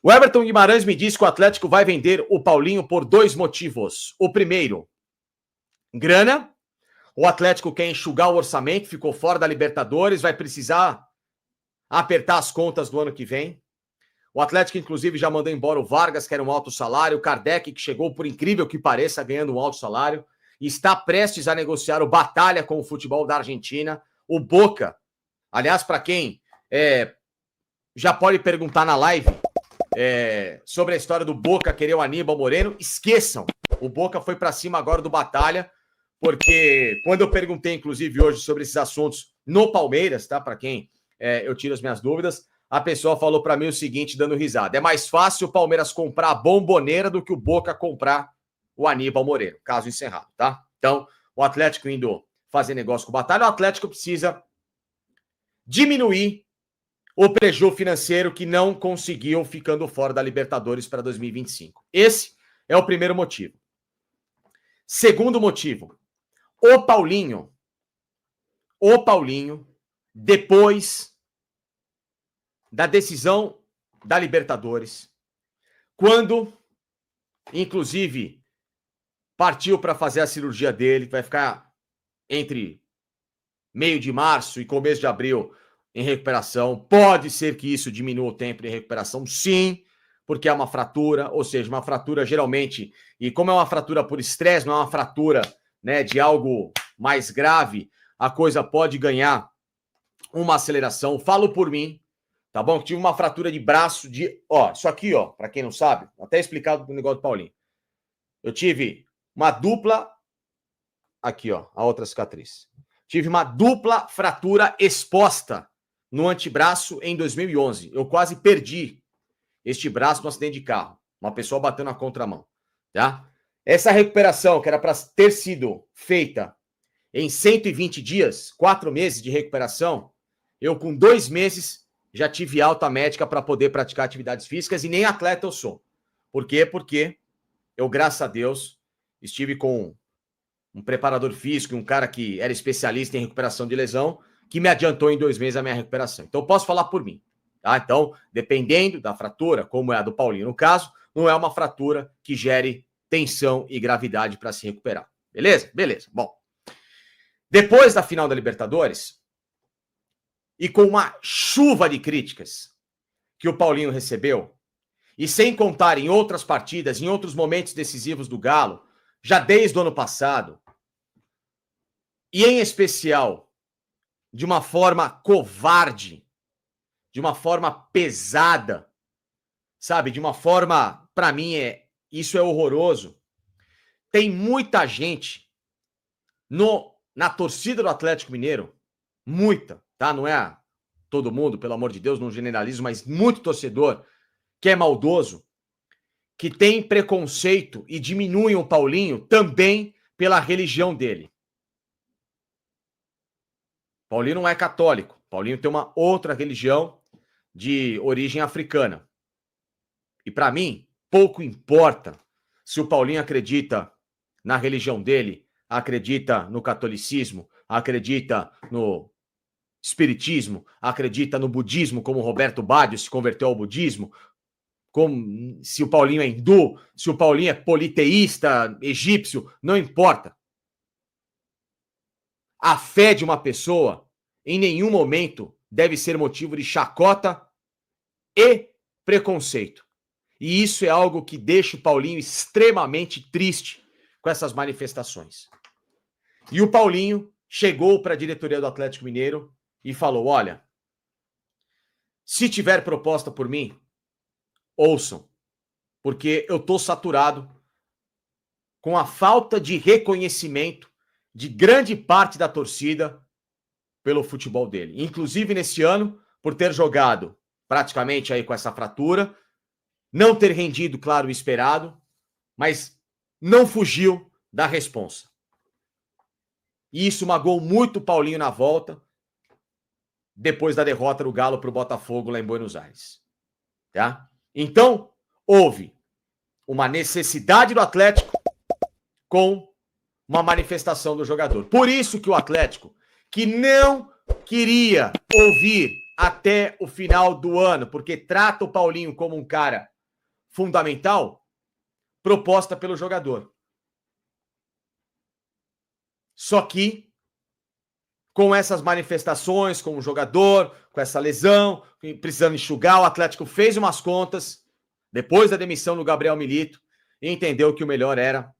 O Everton Guimarães me diz que o Atlético vai vender o Paulinho por 2 motivos. O primeiro, grana. O Atlético quer enxugar o orçamento, ficou fora da Libertadores, vai precisar apertar as contas do ano que vem. O Atlético, inclusive, já mandou embora o Vargas, que era um alto salário, o Kardec, que chegou, por incrível que pareça, ganhando um alto salário, e está prestes a negociar o Batalha com o futebol da Argentina. O Boca, aliás, para quem já pode perguntar na live sobre a história do Boca querer o Aníbal Moreno, esqueçam. O Boca foi para cima agora do Batalha, porque quando eu perguntei, inclusive, hoje sobre esses assuntos no Palmeiras, tá? Para quem eu tiro as minhas dúvidas, a pessoa falou para mim o seguinte, dando risada: é mais fácil o Palmeiras comprar a Bomboneira do que o Boca comprar o Aníbal Moreno, caso encerrado, tá? Então, o Atlético indo fazer negócio com o Batalha, o Atlético precisa diminuir o prejuízo financeiro que não conseguiu ficando fora da Libertadores para 2025. Esse é o primeiro motivo. Segundo motivo, o Paulinho, depois da decisão da Libertadores, quando, inclusive, partiu para fazer a cirurgia dele, que vai ficar entre meio de março e começo de abril em recuperação. Pode ser que isso diminua o tempo de recuperação, sim, porque é uma fratura, ou seja, uma fratura geralmente, e como é uma fratura por estresse, não é uma fratura, né, de algo mais grave, a coisa pode ganhar uma aceleração. Falo por mim, tá bom? Tive uma fratura de braço, isso aqui, para quem não sabe, até explicado pro negócio do Paulinho. Eu tive uma dupla, aqui, a outra cicatriz. Tive uma dupla fratura exposta no antebraço em 2011. Eu quase perdi este braço no acidente de carro. Uma pessoa bateu na contramão, tá? Essa recuperação, que era para ter sido feita em 120 dias, 4 meses de recuperação, eu com 2 meses já tive alta médica para poder praticar atividades físicas e nem atleta eu sou. Por quê? Porque eu, graças a Deus, estive com um preparador físico, um cara que era especialista em recuperação de lesão, que me adiantou em 2 meses a minha recuperação. Então, eu posso falar por mim, tá? Então, dependendo da fratura, como é a do Paulinho no caso, não é uma fratura que gere tensão e gravidade para se recuperar. Beleza? Beleza. Bom, depois da final da Libertadores, e com uma chuva de críticas que o Paulinho recebeu, e sem contar em outras partidas, em outros momentos decisivos do Galo, já desde o ano passado, e em especial de uma forma covarde, de uma forma pesada, sabe? De uma forma, para mim, isso é horroroso. Tem muita gente na torcida do Atlético Mineiro, muita, tá? Não é todo mundo, pelo amor de Deus, não generalizo, mas muito torcedor que é maldoso, que tem preconceito e diminui o Paulinho também pela religião dele. Paulinho não é católico. Paulinho tem uma outra religião de origem africana. E para mim, pouco importa se o Paulinho acredita na religião dele, acredita no catolicismo, acredita no espiritismo, acredita no budismo, como Roberto Baggio se converteu ao budismo, como se o Paulinho é hindu, se o Paulinho é politeísta, egípcio, não importa. A fé de uma pessoa, em nenhum momento, deve ser motivo de chacota e preconceito. E isso é algo que deixa o Paulinho extremamente triste com essas manifestações. E o Paulinho chegou para a diretoria do Atlético Mineiro e falou: olha, se tiver proposta por mim, ouçam, porque eu estou saturado com a falta de reconhecimento de grande parte da torcida pelo futebol dele. Inclusive, nesse ano, por ter jogado praticamente aí com essa fratura, não ter rendido, claro, o esperado, mas não fugiu da responsa. E isso magoou muito o Paulinho na volta, depois da derrota do Galo para o Botafogo lá em Buenos Aires. Tá? Então, houve uma necessidade do Atlético com uma manifestação do jogador. Por isso que o Atlético, que não queria ouvir até o final do ano, porque trata o Paulinho como um cara fundamental proposta pelo jogador. Só que, com essas manifestações, com o jogador, com essa lesão, precisando enxugar, o Atlético fez umas contas, depois da demissão do Gabriel Milito, e entendeu que o melhor era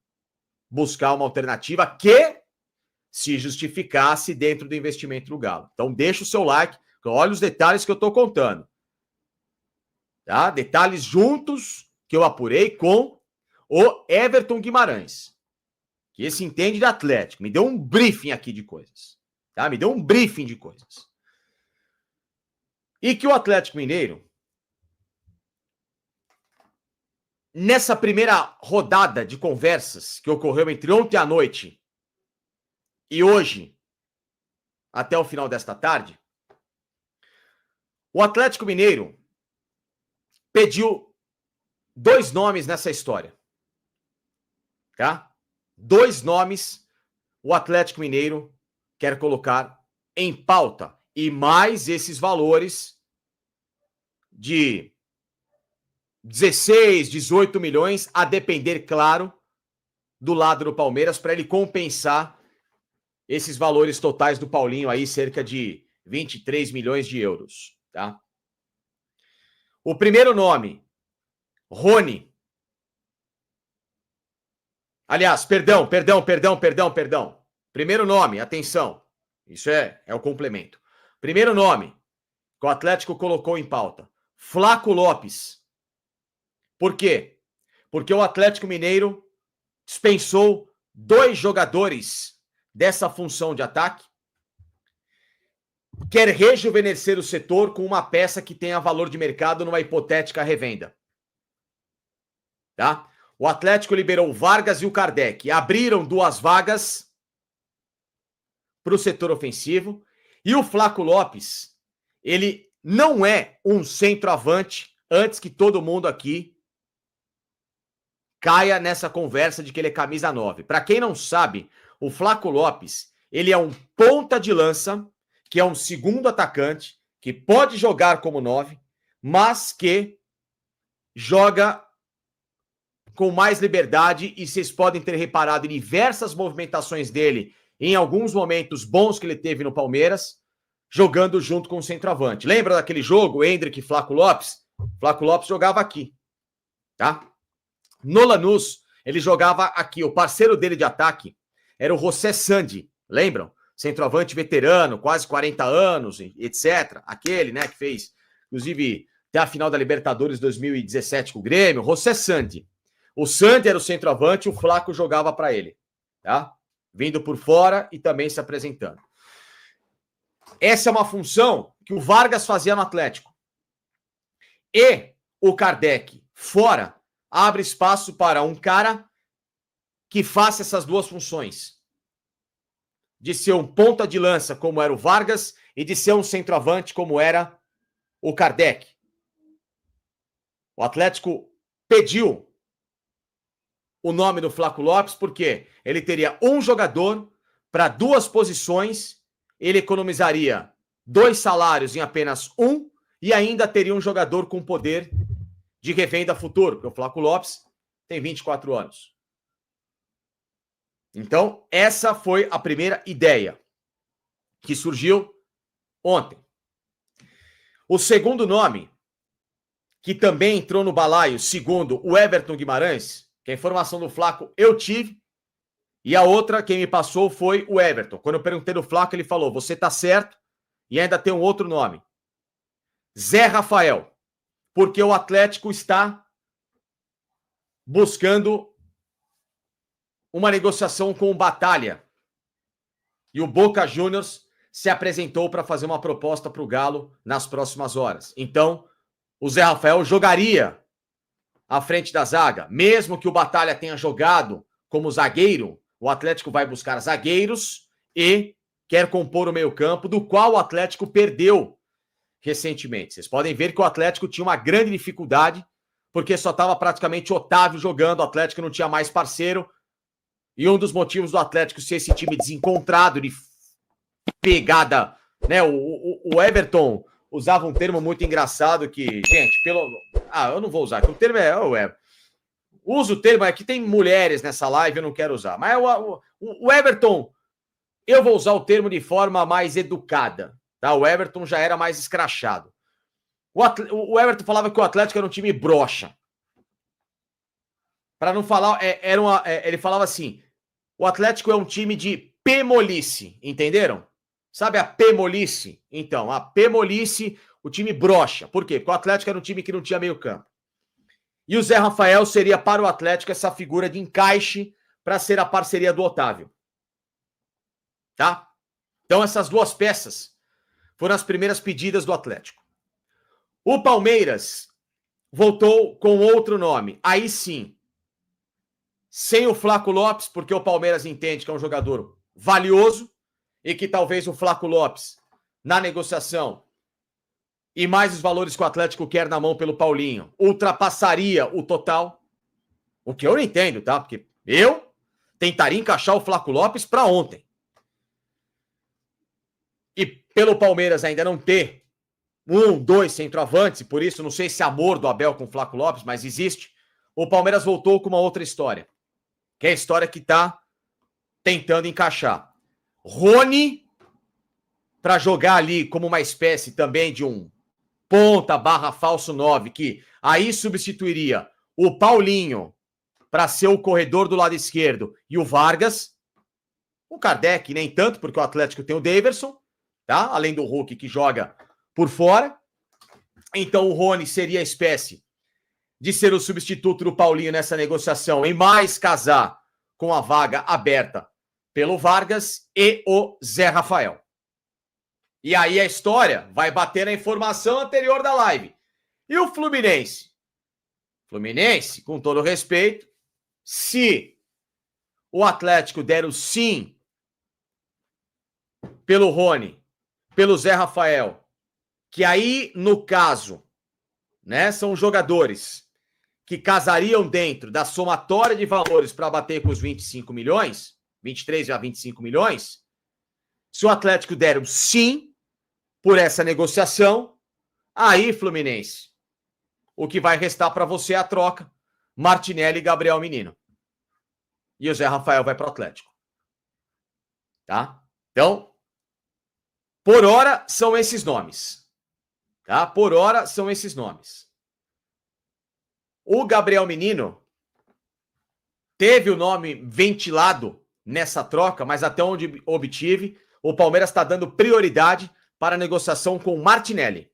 buscar uma alternativa que se justificasse dentro do investimento do Galo. Então deixa o seu like, olha os detalhes que eu estou contando. Tá? Detalhes juntos que eu apurei com o Everton Guimarães, que esse entende de Atlético. Me deu um briefing aqui de coisas. Tá? Me deu um briefing de coisas. E que o Atlético Mineiro, nessa primeira rodada de conversas que ocorreu entre ontem à noite e hoje, até o final desta tarde, o Atlético Mineiro pediu 2 nomes nessa história. Tá? 2 nomes o Atlético Mineiro quer colocar em pauta. E mais esses valores de 16, 18 milhões, a depender, claro, do lado do Palmeiras, para ele compensar esses valores totais do Paulinho aí, cerca de 23 milhões de euros. Tá? O primeiro nome, Rony. Aliás, perdão. Primeiro nome, atenção. Isso é o complemento. Primeiro nome que o Atlético colocou em pauta, Flaco Lopes. Por quê? Porque o Atlético Mineiro dispensou 2 jogadores dessa função de ataque, quer rejuvenescer o setor com uma peça que tenha valor de mercado numa hipotética revenda. Tá? O Atlético liberou o Vargas e o Kardec. Abriram 2 vagas para o setor ofensivo. E o Flaco Lopes, ele não é um centroavante, antes que todo mundo aqui caia nessa conversa de que ele é camisa 9. Para quem não sabe, o Flaco Lopes, ele é um ponta de lança, que é um segundo atacante, que pode jogar como 9, mas que joga com mais liberdade, e vocês podem ter reparado em diversas movimentações dele, em alguns momentos bons que ele teve no Palmeiras, jogando junto com o centroavante. Lembra daquele jogo, Endrick e Flaco Lopes? Flaco Lopes jogava aqui, tá? No Lanús, ele jogava aqui. O parceiro dele de ataque era o José Sandi, lembram? Centroavante veterano, quase 40 anos, etc. Aquele, né, que fez, inclusive, até a final da Libertadores 2017 com o Grêmio, José Sandi. O Sandi era o centroavante, o Flaco jogava para ele, tá? Vindo por fora e também se apresentando. Essa é uma função que o Vargas fazia no Atlético. E o Kardec, fora, abre espaço para um cara que faça essas 2 funções. De ser um ponta de lança, como era o Vargas, e de ser um centroavante, como era o Kardec. O Atlético pediu o nome do Flaco Lopes, porque ele teria um jogador para 2 posições, ele economizaria 2 salários em apenas 1 e ainda teria um jogador com poder de revenda futuro, porque o Flaco Lopes tem 24 anos. Então, essa foi a primeira ideia que surgiu ontem. O segundo nome, que também entrou no balaio, segundo o Everton Guimarães, que a informação do Flaco eu tive, e a outra, quem me passou, foi o Everton. Quando eu perguntei do Flaco, ele falou, você tá certo, e ainda tem um outro nome. Zé Rafael. Porque o Atlético está buscando uma negociação com o Batalha. E o Boca Juniors se apresentou para fazer uma proposta para o Galo nas próximas horas. Então, o Zé Rafael jogaria à frente da zaga. Mesmo que o Batalha tenha jogado como zagueiro, o Atlético vai buscar zagueiros e quer compor o meio-campo, do qual o Atlético perdeu recentemente. Vocês podem ver que o Atlético tinha uma grande dificuldade, porque só estava praticamente Otávio jogando, o Atlético não tinha mais parceiro, e um dos motivos do Atlético ser esse time desencontrado, de pegada, né, o Everton, usava um termo muito engraçado que, gente, eu não vou usar, que o termo uso o termo, é que tem mulheres nessa live, eu não quero usar. Mas o Everton, eu vou usar o termo de forma mais educada, tá? O Everton já era mais escrachado. O Everton falava que o Atlético era um time broxa. Para não falar, ele falava assim, o Atlético é um time de pemolice, entenderam? Sabe a pemolice? Então, a pemolice, o time broxa. Por quê? Porque o Atlético era um time que não tinha meio campo. E o Zé Rafael seria para o Atlético essa figura de encaixe para ser a parceria do Otávio. Tá? Então essas duas peças foram as primeiras pedidas do Atlético. O Palmeiras voltou com outro nome. Aí sim, sem o Flaco Lopes, porque o Palmeiras entende que é um jogador valioso e que talvez o Flaco Lopes, na negociação, e mais os valores que o Atlético quer na mão pelo Paulinho, ultrapassaria o total. O que eu não entendo, tá? Porque eu tentaria encaixar o Flaco Lopes para ontem. E pelo Palmeiras ainda não ter 2 centroavantes, e por isso não sei se é amor do Abel com o Flaco Lopes, mas existe. O Palmeiras voltou com uma outra história, que é a história que tá tentando encaixar. Rony, para jogar ali como uma espécie também de um ponta / falso 9, que aí substituiria o Paulinho para ser o corredor do lado esquerdo e o Vargas. O Kardec nem tanto, porque o Atlético tem o Daverson, tá? Além do Hulk que joga por fora. Então o Rony seria a espécie de ser o substituto do Paulinho nessa negociação e mais casar com a vaga aberta pelo Vargas e o Zé Rafael. E aí a história vai bater na informação anterior da live. E o Fluminense? Fluminense, com todo respeito, se o Atlético der o sim pelo Rony, pelo Zé Rafael, que aí, no caso, né, são jogadores que casariam dentro da somatória de valores para bater com os 25 milhões, 23 a 25 milhões, se o Atlético der o sim por essa negociação, aí, Fluminense, o que vai restar para você é a troca Martinelli e Gabriel Menino. E o Zé Rafael vai para o Atlético. Tá? Então, por hora, são esses nomes. Tá? Por hora, são esses nomes. O Gabriel Menino teve o nome ventilado nessa troca, mas até onde obtive, o Palmeiras está dando prioridade para a negociação com o Martinelli.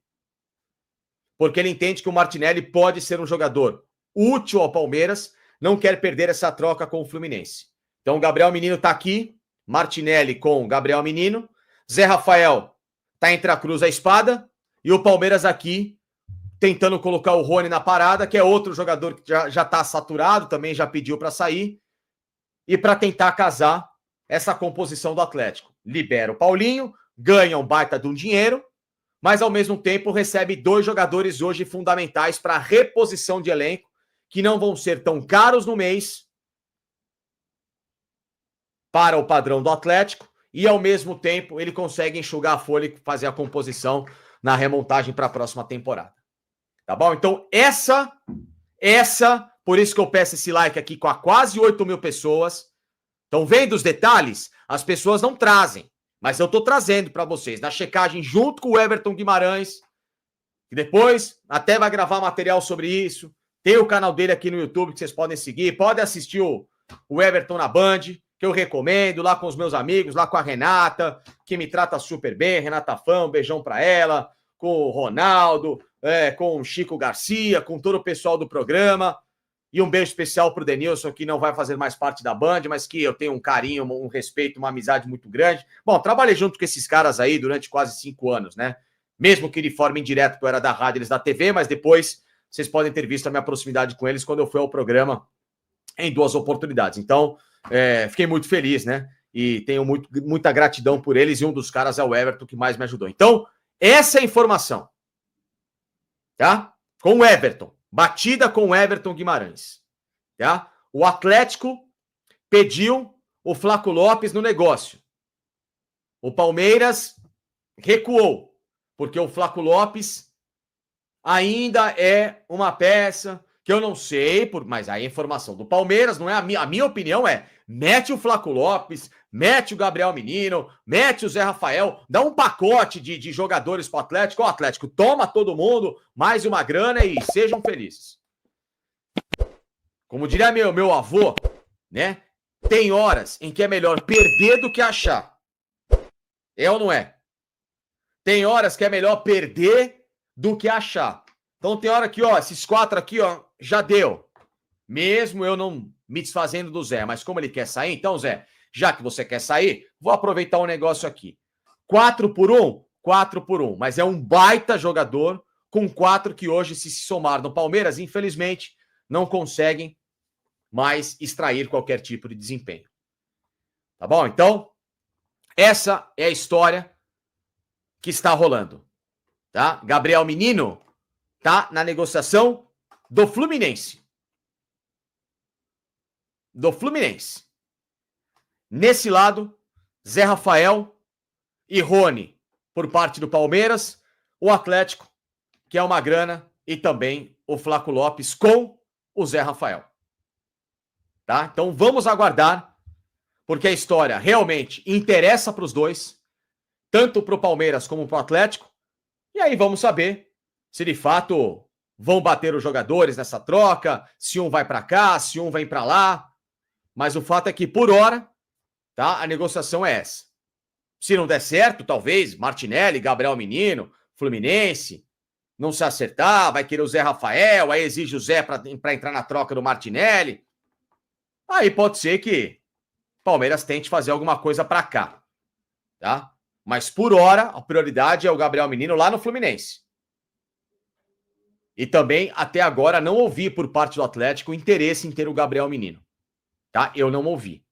Porque ele entende que o Martinelli pode ser um jogador útil ao Palmeiras, não quer perder essa troca com o Fluminense. Então o Gabriel Menino está aqui, Martinelli com Gabriel Menino, Zé Rafael está entre a cruz e a espada, e o Palmeiras aqui tentando colocar o Rony na parada, que é outro jogador que já está saturado, também já pediu para sair, e para tentar casar essa composição do Atlético. Libera o Paulinho, ganha um baita de um dinheiro, mas ao mesmo tempo recebe 2 jogadores hoje fundamentais para a reposição de elenco, que não vão ser tão caros no mês para o padrão do Atlético, e ao mesmo tempo ele consegue enxugar a folha e fazer a composição na remontagem para a próxima temporada. Tá bom? Então essa, por isso que eu peço esse like aqui com quase 8 mil pessoas. Estão vendo os detalhes? As pessoas não trazem, mas eu estou trazendo para vocês, na checagem junto com o Everton Guimarães, que depois até vai gravar material sobre isso. Tem o canal dele aqui no YouTube que vocês podem seguir, podem assistir o Everton na Band, que eu recomendo, lá com os meus amigos, lá com a Renata, que me trata super bem, Renata Fã, um beijão para ela, com o Ronaldo, com o Chico Garcia, com todo o pessoal do programa, e um beijo especial para o Denilson, que não vai fazer mais parte da Band, mas que eu tenho um carinho, um respeito, uma amizade muito grande. Bom, trabalhei junto com esses caras aí durante quase 5 anos, né? Mesmo que de forma indireta, porque eu era da rádio, eles da TV, mas depois vocês podem ter visto a minha proximidade com eles quando eu fui ao programa em 2 oportunidades. Então, fiquei muito feliz, né? E tenho muita gratidão por eles, e um dos caras é o Everton, que mais me ajudou. Então, essa é a informação. Tá? Com o Everton. Batida com o Everton Guimarães. Tá? O Atlético pediu o Flaco Lopes no negócio. O Palmeiras recuou, porque o Flaco Lopes ainda é uma peça que eu não sei, mas a informação do Palmeiras não é a minha opinião é: mete o Flaco Lopes, mete o Gabriel Menino, mete o Zé Rafael, dá um pacote de jogadores pro Atlético. Ó, Atlético, toma todo mundo, mais uma grana e sejam felizes. Como diria meu avô, né? Tem horas em que é melhor perder do que achar. É ou não é? Tem horas que é melhor perder do que achar. Então tem hora que, ó, esses 4 aqui, ó, já deu. Mesmo eu não me desfazendo do Zé. Mas como ele quer sair, então, Zé, já que você quer sair, vou aproveitar um negócio aqui. 4 por 1? 4 por 1. Mas é um baita jogador com 4 que hoje, se somar no Palmeiras, infelizmente, não conseguem mais extrair qualquer tipo de desempenho. Tá bom? Então, essa é a história que está rolando. Tá? Gabriel Menino tá na negociação do Fluminense. Do Fluminense. Nesse lado, Zé Rafael e Rony, por parte do Palmeiras, o Atlético, que é uma grana, e também o Flaco Lopes com o Zé Rafael. Tá? Então vamos aguardar, porque a história realmente interessa para os dois, tanto para o Palmeiras como para o Atlético, e aí vamos saber se de fato vão bater os jogadores nessa troca, se um vai para cá, se um vem para lá. Mas o fato é que, por hora, tá, a negociação é essa. Se não der certo, talvez Martinelli, Gabriel Menino, Fluminense, não se acertar, vai querer o Zé Rafael, aí exige o Zé para entrar na troca do Martinelli. Aí pode ser que o Palmeiras tente fazer alguma coisa para cá, tá? Mas por hora, a prioridade é o Gabriel Menino lá no Fluminense. E também, até agora, não ouvi por parte do Atlético interesse em ter o Gabriel Menino. Tá? Eu não ouvi.